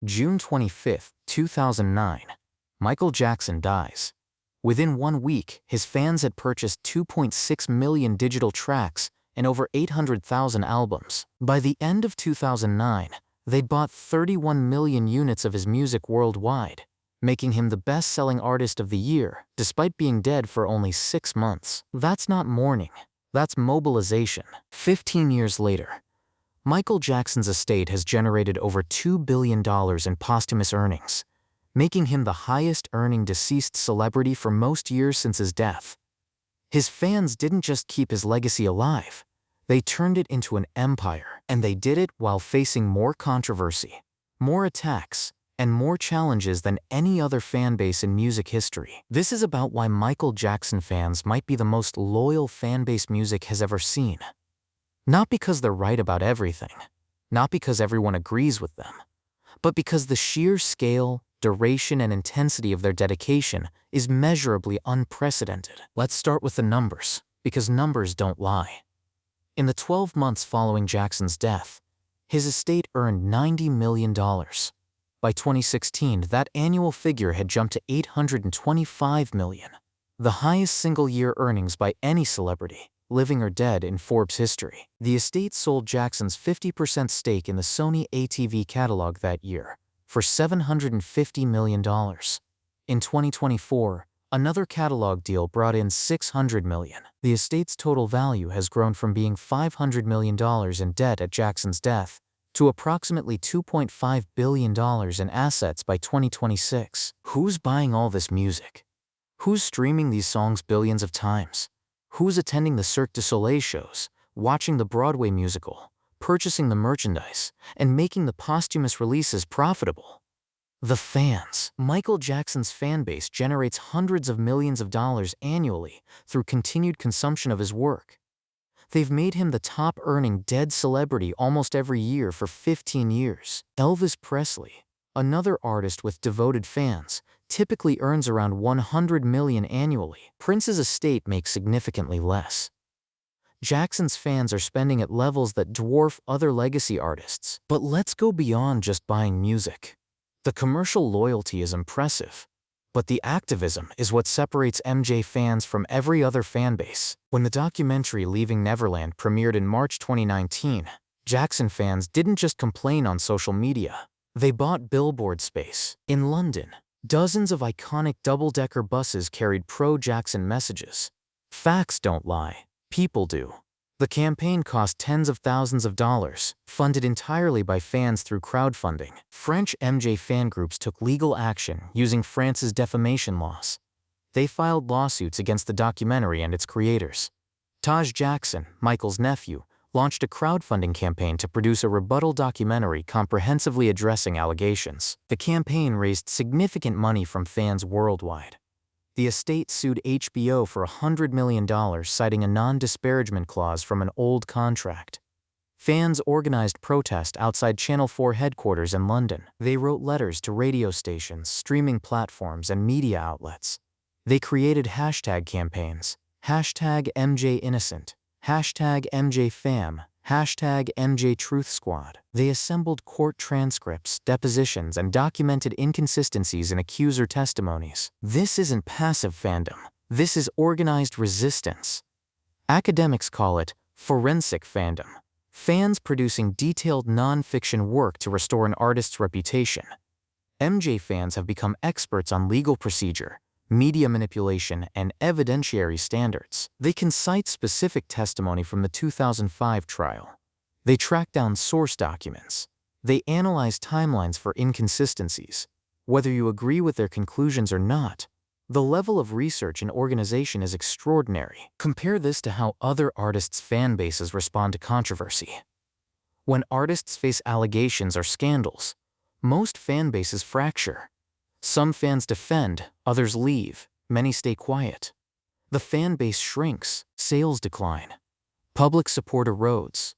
June 25, 2009. Michael Jackson dies. Within 1 week, his fans had purchased 2.6 million digital tracks and over 800,000 albums. By the end of 2009, they'd bought 31 million units of his music worldwide, making him the best-selling artist of the year, despite being dead for only 6 months. That's not mourning. That's mobilization. 15 years later, Michael Jackson's estate has generated over $2 billion in posthumous earnings, making him the highest-earning deceased celebrity for most years since his death. His fans didn't just keep his legacy alive, they turned it into an empire, and they did it while facing more controversy, more attacks, and more challenges than any other fan base in music history. This is about why Michael Jackson fans might be the most loyal fan base music has ever seen. Not because they're right about everything, not because everyone agrees with them, but because the sheer scale, duration, and intensity of their dedication is measurably unprecedented. Let's start with the numbers, because numbers don't lie. In the 12 months following Jackson's death, his estate earned $90 million. By 2016, that annual figure had jumped to $825 million, the highest single-year earnings by any celebrity, living or dead, in Forbes history. The estate sold Jackson's 50% stake in the Sony ATV catalog that year for $750 million. In 2024, another catalog deal brought in $600 million. The estate's total value has grown from being $500 million in debt at Jackson's death to approximately $2.5 billion in assets by 2026. Who's buying all this music? Who's streaming these songs billions of times? Who's attending the Cirque du Soleil shows, watching the Broadway musical, purchasing the merchandise, and making the posthumous releases profitable? The fans. Michael Jackson's fan base generates hundreds of millions of dollars annually through continued consumption of his work. They've made him the top-earning dead celebrity almost every year for 15 years. Elvis Presley, another artist with devoted fans, typically earns around $100 million annually. Prince's estate makes significantly less. Jackson's fans are spending at levels that dwarf other legacy artists. But let's go beyond just buying music. The commercial loyalty is impressive, but the activism is what separates MJ fans from every other fan base. When the documentary Leaving Neverland premiered in March 2019, Jackson fans didn't just complain on social media. They bought billboard space. In London, dozens of iconic double-decker buses carried pro-Jackson messages. Facts don't lie. People do. The campaign cost tens of thousands of dollars, funded entirely by fans through crowdfunding. French MJ fan groups took legal action using France's defamation laws. They filed lawsuits against the documentary and its creators. Taj Jackson, Michael's nephew, launched a crowdfunding campaign to produce a rebuttal documentary comprehensively addressing allegations. The campaign raised significant money from fans worldwide. The estate sued HBO for $100 million, citing a non-disparagement clause from an old contract. Fans organized protest outside Channel 4 headquarters in London. They wrote letters to radio stations, streaming platforms, and media outlets. They created hashtag campaigns, #MJInnocent, #MJFam, #MJTruthSquad. They assembled court transcripts, depositions, and documented inconsistencies in accuser testimonies. This isn't passive fandom. This is organized resistance. Academics call it forensic fandom. Fans producing detailed non-fiction work to restore an artist's reputation. MJ fans have become experts on legal procedure, media manipulation, and evidentiary standards. They can cite specific testimony from the 2005 trial. They track down source documents. They analyze timelines for inconsistencies. Whether you agree with their conclusions or not, the level of research and organization is extraordinary. Compare this to how other artists' fan bases respond to controversy. When artists face allegations or scandals, most fan bases fracture. Some fans defend, others leave, many stay quiet. The fan base shrinks, sales decline. Public support erodes.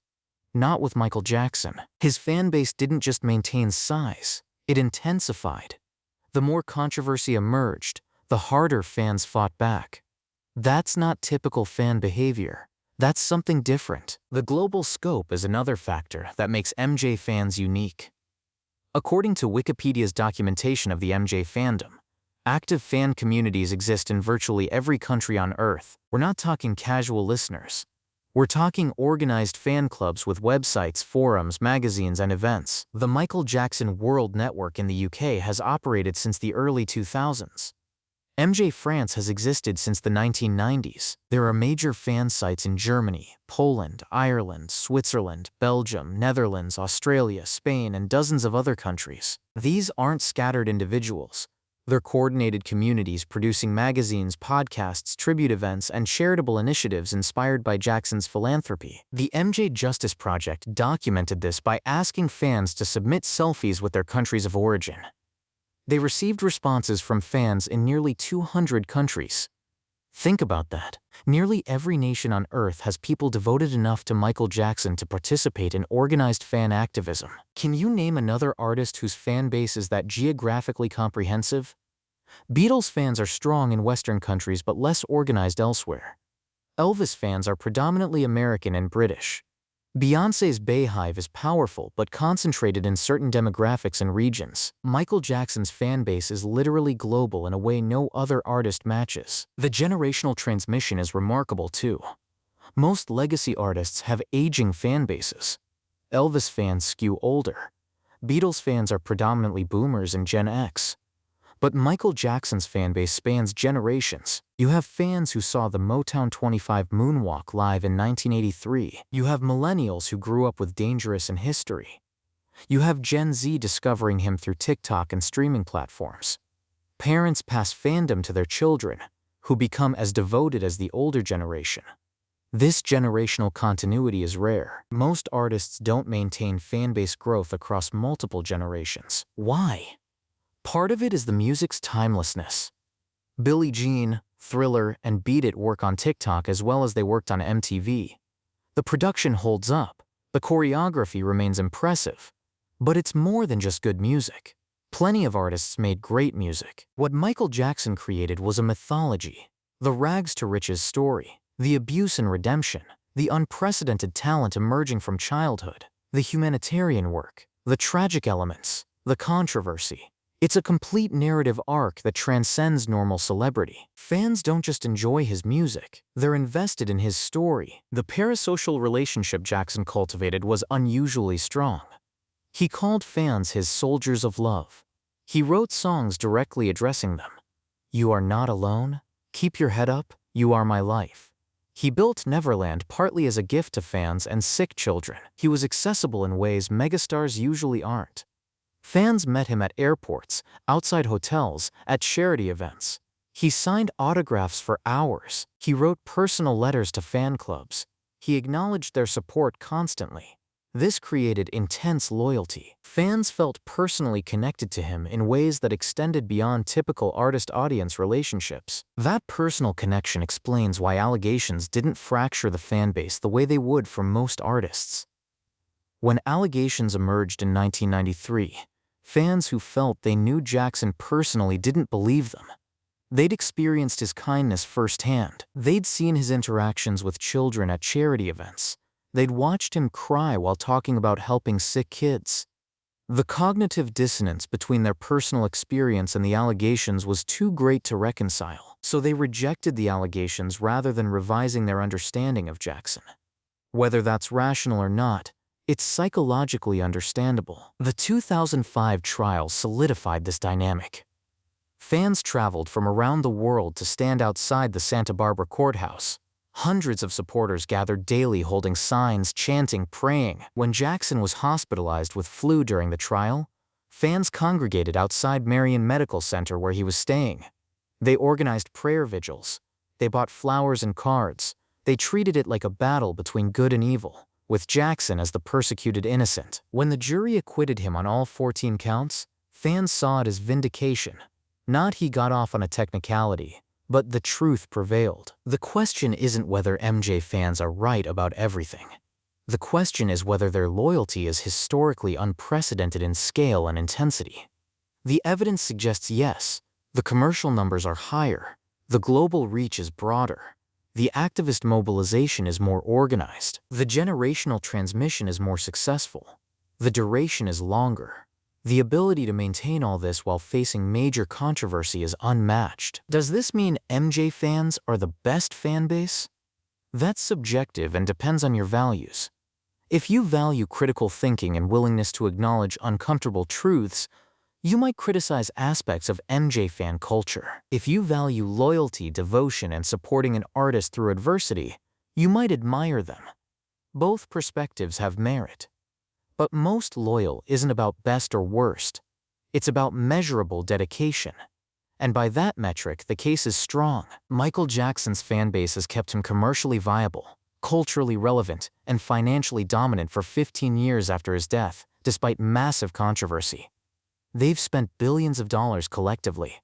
Not with Michael Jackson. His fan base didn't just maintain size, it intensified. The more controversy emerged, the harder fans fought back. That's not typical fan behavior. That's something different. The global scope is another factor that makes MJ fans unique. According to Wikipedia's documentation of the MJ fandom, active fan communities exist in virtually every country on Earth. We're not talking casual listeners. We're talking organized fan clubs with websites, forums, magazines, and events. The Michael Jackson World Network in the UK has operated since the early 2000s. MJ France has existed since the 1990s. There are major fan sites in Germany, Poland, Ireland, Switzerland, Belgium, Netherlands, Australia, Spain, and dozens of other countries. These aren't scattered individuals. They're coordinated communities producing magazines, podcasts, tribute events, and charitable initiatives inspired by Jackson's philanthropy. The MJ Justice Project documented this by asking fans to submit selfies with their countries of origin. They received responses from fans in nearly 200 countries. Think about that. Nearly every nation on Earth has people devoted enough to Michael Jackson to participate in organized fan activism. Can you name another artist whose fan base is that geographically comprehensive? Beatles fans are strong in Western countries but less organized elsewhere. Elvis fans are predominantly American and British. Beyoncé's Bayhive is powerful but concentrated in certain demographics and regions. Michael Jackson's fan base is literally global in a way no other artist matches. The generational transmission is remarkable too. Most legacy artists have aging fan bases. Elvis fans skew older. Beatles fans are predominantly boomers and Gen X. But Michael Jackson's fanbase spans generations. You have fans who saw the Motown 25 moonwalk live in 1983. You have millennials who grew up with Dangerous in history. You have Gen Z discovering him through TikTok and streaming platforms. Parents pass fandom to their children, who become as devoted as the older generation. This generational continuity is rare. Most artists don't maintain fanbase growth across multiple generations. Why? Part of it is the music's timelessness. Billie Jean, Thriller, and Beat It work on TikTok as well as they worked on MTV. The production holds up. The choreography remains impressive. But it's more than just good music. Plenty of artists made great music. What Michael Jackson created was a mythology. The rags to riches story. The abuse and redemption. The unprecedented talent emerging from childhood. The humanitarian work. The tragic elements. The controversy. It's a complete narrative arc that transcends normal celebrity. Fans don't just enjoy his music, they're invested in his story. The parasocial relationship Jackson cultivated was unusually strong. He called fans his soldiers of love. He wrote songs directly addressing them. You are not alone. Keep your head up. You are my life. He built Neverland partly as a gift to fans and sick children. He was accessible in ways megastars usually aren't. Fans met him at airports, outside hotels, at charity events. He signed autographs for hours. He wrote personal letters to fan clubs. He acknowledged their support constantly. This created intense loyalty. Fans felt personally connected to him in ways that extended beyond typical artist-audience relationships. That personal connection explains why allegations didn't fracture the fanbase the way they would for most artists. When allegations emerged in 1993, fans who felt they knew Jackson personally didn't believe them. They'd experienced his kindness firsthand. They'd seen his interactions with children at charity events. They'd watched him cry while talking about helping sick kids. The cognitive dissonance between their personal experience and the allegations was too great to reconcile, so they rejected the allegations rather than revising their understanding of Jackson. Whether that's rational or not, it's psychologically understandable. The 2005 trial solidified this dynamic. Fans traveled from around the world to stand outside the Santa Barbara courthouse. Hundreds of supporters gathered daily holding signs, chanting, praying. When Jackson was hospitalized with flu during the trial, fans congregated outside Marion Medical Center where he was staying. They organized prayer vigils. They bought flowers and cards. They treated it like a battle between good and evil, with Jackson as the persecuted innocent. When the jury acquitted him on all 14 counts, fans saw it as vindication. Not he got off on a technicality, but the truth prevailed. The question isn't whether MJ fans are right about everything. The question is whether their loyalty is historically unprecedented in scale and intensity. The evidence suggests yes. The commercial numbers are higher. The global reach is broader. The activist mobilization is more organized. The generational transmission is more successful. The duration is longer. The ability to maintain all this while facing major controversy is unmatched. Does this mean MJ fans are the best fan base? That's subjective and depends on your values. If you value critical thinking and willingness to acknowledge uncomfortable truths, you might criticize aspects of MJ fan culture. If you value loyalty, devotion, and supporting an artist through adversity, you might admire them. Both perspectives have merit. But most loyal isn't about best or worst. It's about measurable dedication. And by that metric, the case is strong. Michael Jackson's fan base has kept him commercially viable, culturally relevant, and financially dominant for 15 years after his death, despite massive controversy. They've spent billions of dollars collectively.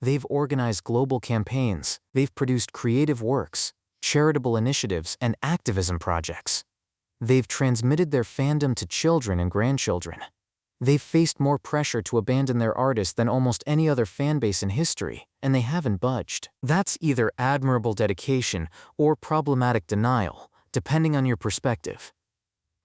They've organized global campaigns. They've produced creative works, charitable initiatives, and activism projects. They've transmitted their fandom to children and grandchildren. They've faced more pressure to abandon their artists than almost any other fan base in history, and they haven't budged. That's either admirable dedication or problematic denial, depending on your perspective.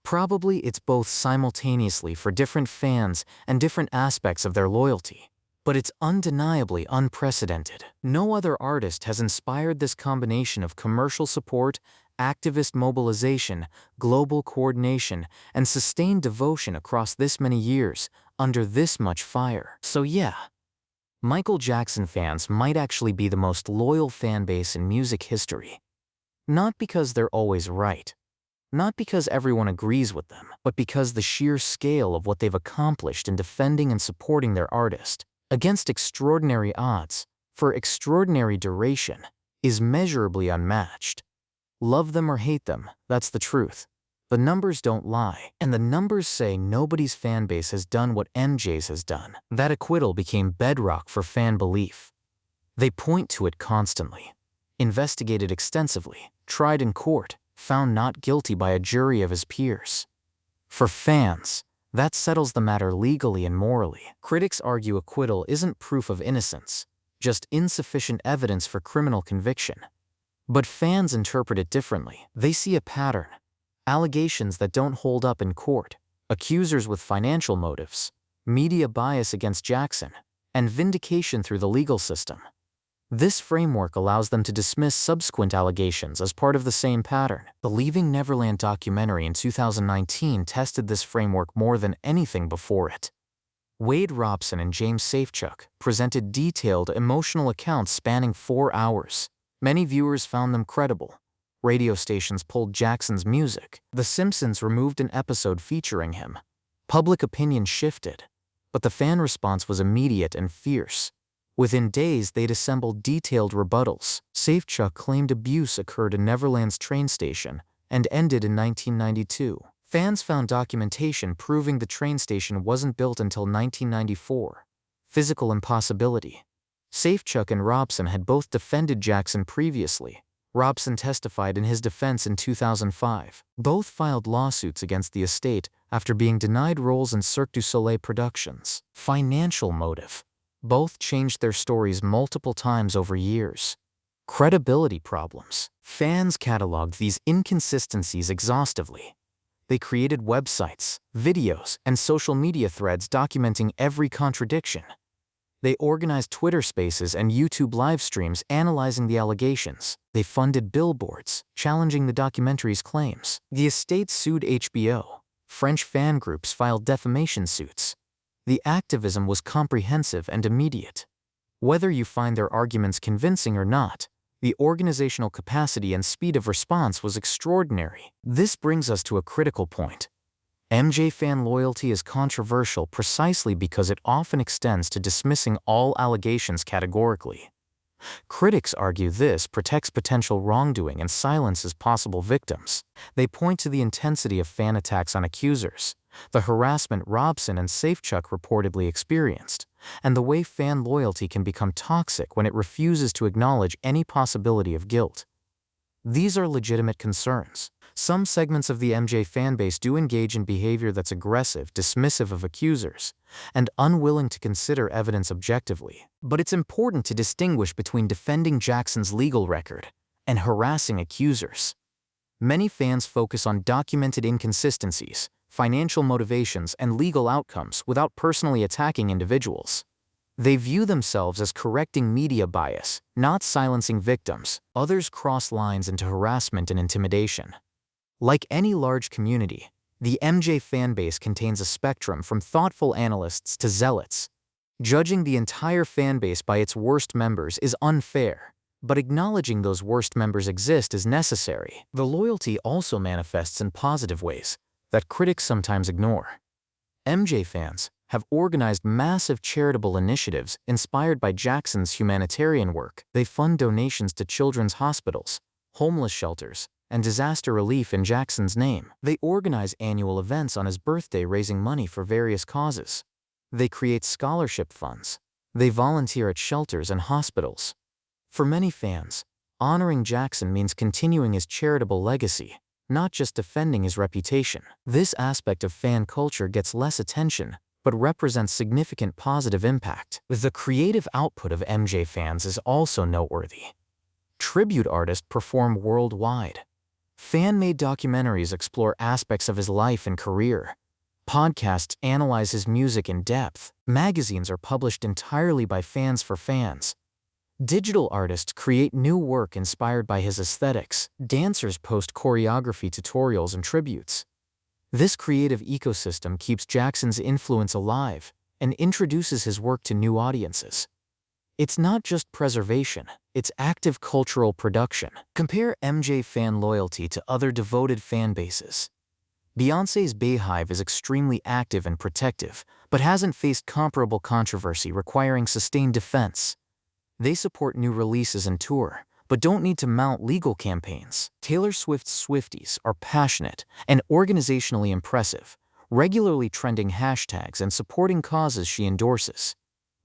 Probably it's both simultaneously for different fans and different aspects of their loyalty. But it's undeniably unprecedented. No other artist has inspired this combination of commercial support, activist mobilization, global coordination, and sustained devotion across this many years, under this much fire. So yeah, Michael Jackson fans might actually be the most loyal fan base in music history. Not because they're always right, not because everyone agrees with them, but because the sheer scale of what they've accomplished in defending and supporting their artist, against extraordinary odds, for extraordinary duration, is measurably unmatched. Love them or hate them, that's the truth. The numbers don't lie, and the numbers say nobody's fan base has done what MJ's has done. That acquittal became bedrock for fan belief. They point to it constantly, investigated extensively, tried in court, found not guilty by a jury of his peers. For fans, that settles the matter legally and morally. Critics argue acquittal isn't proof of innocence, just insufficient evidence for criminal conviction. But fans interpret it differently. They see a pattern, allegations that don't hold up in court, accusers with financial motives, media bias against Jackson, and vindication through the legal system. This framework allows them to dismiss subsequent allegations as part of the same pattern. The Leaving Neverland documentary in 2019 tested this framework more than anything before it. Wade Robson and James Safechuck presented detailed, emotional accounts spanning 4 hours. Many viewers found them credible. Radio stations pulled Jackson's music. The Simpsons removed an episode featuring him. Public opinion shifted, but the fan response was immediate and fierce. Within days, they'd assembled detailed rebuttals. Safechuck claimed abuse occurred in Neverland's train station and ended in 1992. Fans found documentation proving the train station wasn't built until 1994. Physical impossibility. Safechuck and Robson had both defended Jackson previously. Robson testified in his defense in 2005. Both filed lawsuits against the estate after being denied roles in Cirque du Soleil productions. Financial motive. Both changed their stories multiple times over years. Credibility problems. Fans cataloged these inconsistencies exhaustively. They created websites, videos, and social media threads documenting every contradiction. They organized Twitter Spaces and YouTube live streams analyzing the allegations. They funded billboards, challenging the documentary's claims. The estate sued HBO. French fan groups filed defamation suits. The activism was comprehensive and immediate. Whether you find their arguments convincing or not, the organizational capacity and speed of response was extraordinary. This brings us to a critical point. MJ fan loyalty is controversial precisely because it often extends to dismissing all allegations categorically. Critics argue this protects potential wrongdoing and silences possible victims. They point to the intensity of fan attacks on accusers, the harassment Robson and Safechuck reportedly experienced, and the way fan loyalty can become toxic when it refuses to acknowledge any possibility of guilt. These are legitimate concerns. Some segments of the MJ fanbase do engage in behavior that's aggressive, dismissive of accusers, and unwilling to consider evidence objectively. But it's important to distinguish between defending Jackson's legal record and harassing accusers. Many fans focus on documented inconsistencies, financial motivations, and legal outcomes without personally attacking individuals. They view themselves as correcting media bias, not silencing victims. Others cross lines into harassment and intimidation. Like any large community, the MJ fanbase contains a spectrum from thoughtful analysts to zealots. Judging the entire fanbase by its worst members is unfair, but acknowledging those worst members exist is necessary. The loyalty also manifests in positive ways that critics sometimes ignore. MJ fans have organized massive charitable initiatives inspired by Jackson's humanitarian work. They fund donations to children's hospitals, homeless shelters, and disaster relief in Jackson's name. They organize annual events on his birthday raising money for various causes. They create scholarship funds. They volunteer at shelters and hospitals. For many fans, honoring Jackson means continuing his charitable legacy, not just defending his reputation. This aspect of fan culture gets less attention, but represents significant positive impact. The creative output of MJ fans is also noteworthy. Tribute artists perform worldwide. Fan-made documentaries explore aspects of his life and career. Podcasts analyze his music in depth. Magazines are published entirely by fans for fans. Digital artists create new work inspired by his aesthetics. Dancers post choreography tutorials and tributes. This creative ecosystem keeps Jackson's influence alive and introduces his work to new audiences. It's not just preservation, it's active cultural production. Compare MJ fan loyalty to other devoted fan bases. Beyoncé's Beehive is extremely active and protective, but hasn't faced comparable controversy requiring sustained defense. They support new releases and tour, but don't need to mount legal campaigns. Taylor Swift's Swifties are passionate and organizationally impressive, regularly trending hashtags and supporting causes she endorses.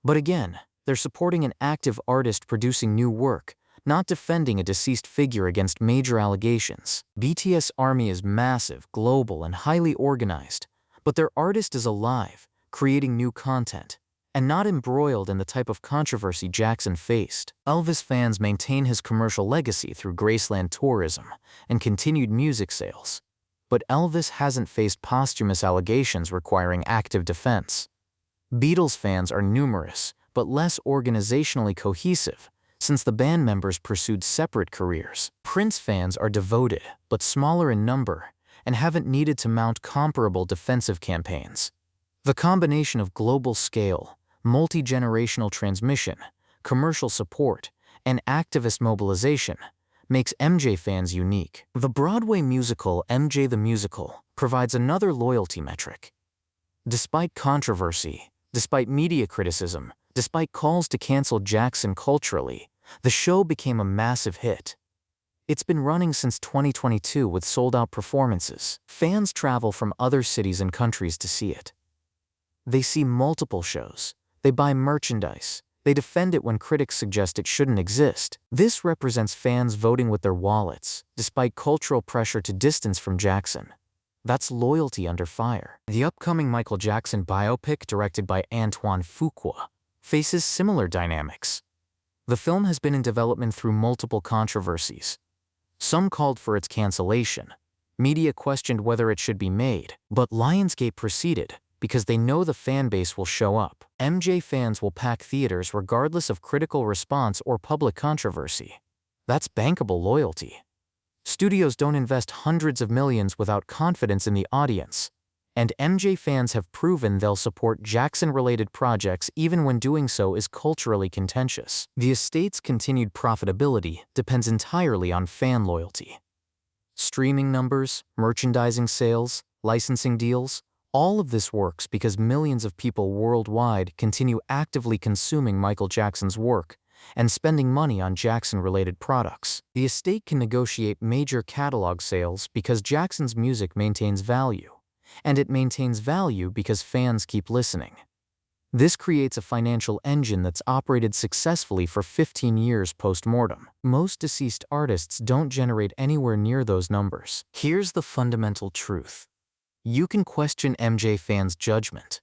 But again, they're supporting an active artist producing new work, not defending a deceased figure against major allegations. BTS Army is massive, global, and highly organized, but their artist is alive, creating new content, and not embroiled in the type of controversy Jackson faced. Elvis fans maintain his commercial legacy through Graceland tourism and continued music sales, but Elvis hasn't faced posthumous allegations requiring active defense. Beatles fans are numerous, but less organizationally cohesive, since the band members pursued separate careers. Prince fans are devoted, but smaller in number, and haven't needed to mount comparable defensive campaigns. The combination of global scale, multi-generational transmission, commercial support, and activist mobilization makes MJ fans unique. The Broadway musical MJ the Musical provides another loyalty metric. Despite controversy, despite media criticism, despite calls to cancel Jackson culturally, the show became a massive hit. It's been running since 2022 with sold-out performances. Fans travel from other cities and countries to see it. They see multiple shows. They buy merchandise. They defend it when critics suggest it shouldn't exist. This represents fans voting with their wallets, despite cultural pressure to distance from Jackson. That's loyalty under fire. The upcoming Michael Jackson biopic, directed by Antoine Fuqua, faces similar dynamics. The film has been in development through multiple controversies. Some called for its cancellation. Media questioned whether it should be made, but Lionsgate proceeded because they know the fan base will show up. MJ fans will pack theaters regardless of critical response or public controversy. That's bankable loyalty. Studios don't invest hundreds of millions without confidence in the audience. And MJ fans have proven they'll support Jackson-related projects even when doing so is culturally contentious. The estate's continued profitability depends entirely on fan loyalty. Streaming numbers, merchandising sales, licensing deals, all of this works because millions of people worldwide continue actively consuming Michael Jackson's work and spending money on Jackson-related products. The estate can negotiate major catalog sales because Jackson's music maintains value. And it maintains value because fans keep listening. This creates a financial engine that's operated successfully for 15 years post-mortem. Most deceased artists don't generate anywhere near those numbers. Here's the fundamental truth. You can question MJ fans' judgment.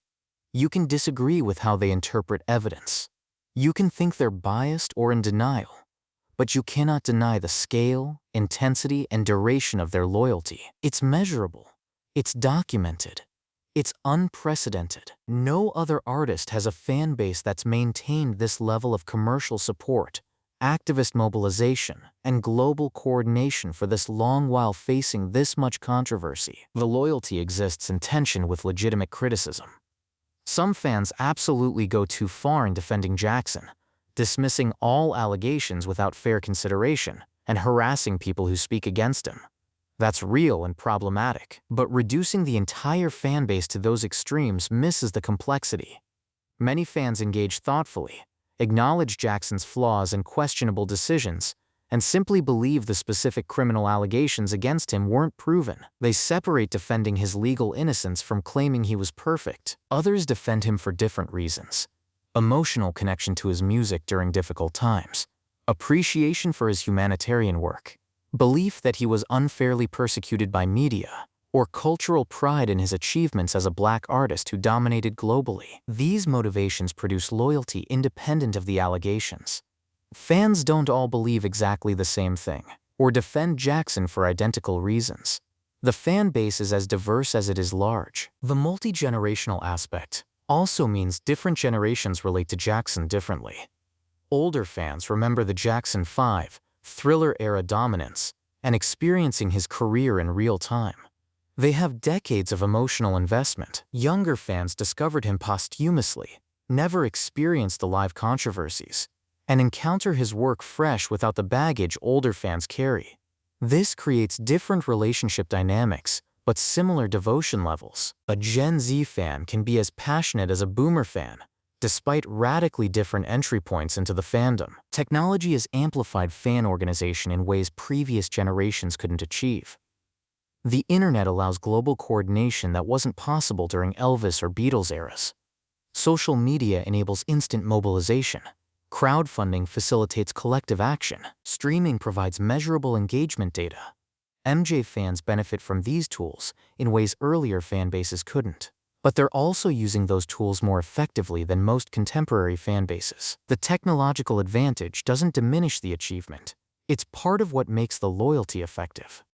You can disagree with how they interpret evidence. You can think they're biased or in denial. But you cannot deny the scale, intensity, and duration of their loyalty. It's measurable. It's documented. It's unprecedented. No other artist has a fan base that's maintained this level of commercial support, activist mobilization, and global coordination for this long while facing this much controversy. The loyalty exists in tension with legitimate criticism. Some fans absolutely go too far in defending Jackson, dismissing all allegations without fair consideration, and harassing people who speak against him. That's real and problematic, but reducing the entire fan base to those extremes misses the complexity. Many fans engage thoughtfully, acknowledge Jackson's flaws and questionable decisions, and simply believe the specific criminal allegations against him weren't proven. They separate defending his legal innocence from claiming he was perfect. Others defend him for different reasons: emotional connection to his music during difficult times, appreciation for his humanitarian work, belief that he was unfairly persecuted by media, or cultural pride in his achievements as a Black artist who dominated globally. These motivations produce loyalty independent of the allegations. Fans don't all believe exactly the same thing, or defend Jackson for identical reasons. The fan base is as diverse as it is large. The multi-generational aspect also means different generations relate to Jackson differently. Older fans remember the Jackson 5 Thriller-era dominance and experiencing his career in real time. They have decades of emotional investment. Younger fans discovered him posthumously, never experienced the live controversies, and encounter his work fresh without the baggage older fans carry. This creates different relationship dynamics, but similar devotion levels. A Gen Z fan can be as passionate as a Boomer fan, despite radically different entry points into the fandom. Technology has amplified fan organization in ways previous generations couldn't achieve. The internet allows global coordination that wasn't possible during Elvis or Beatles eras. Social media enables instant mobilization. Crowdfunding facilitates collective action. Streaming provides measurable engagement data. MJ fans benefit from these tools in ways earlier fan bases couldn't. But they're also using those tools more effectively than most contemporary fan bases. The technological advantage doesn't diminish the achievement. It's part of what makes the loyalty effective.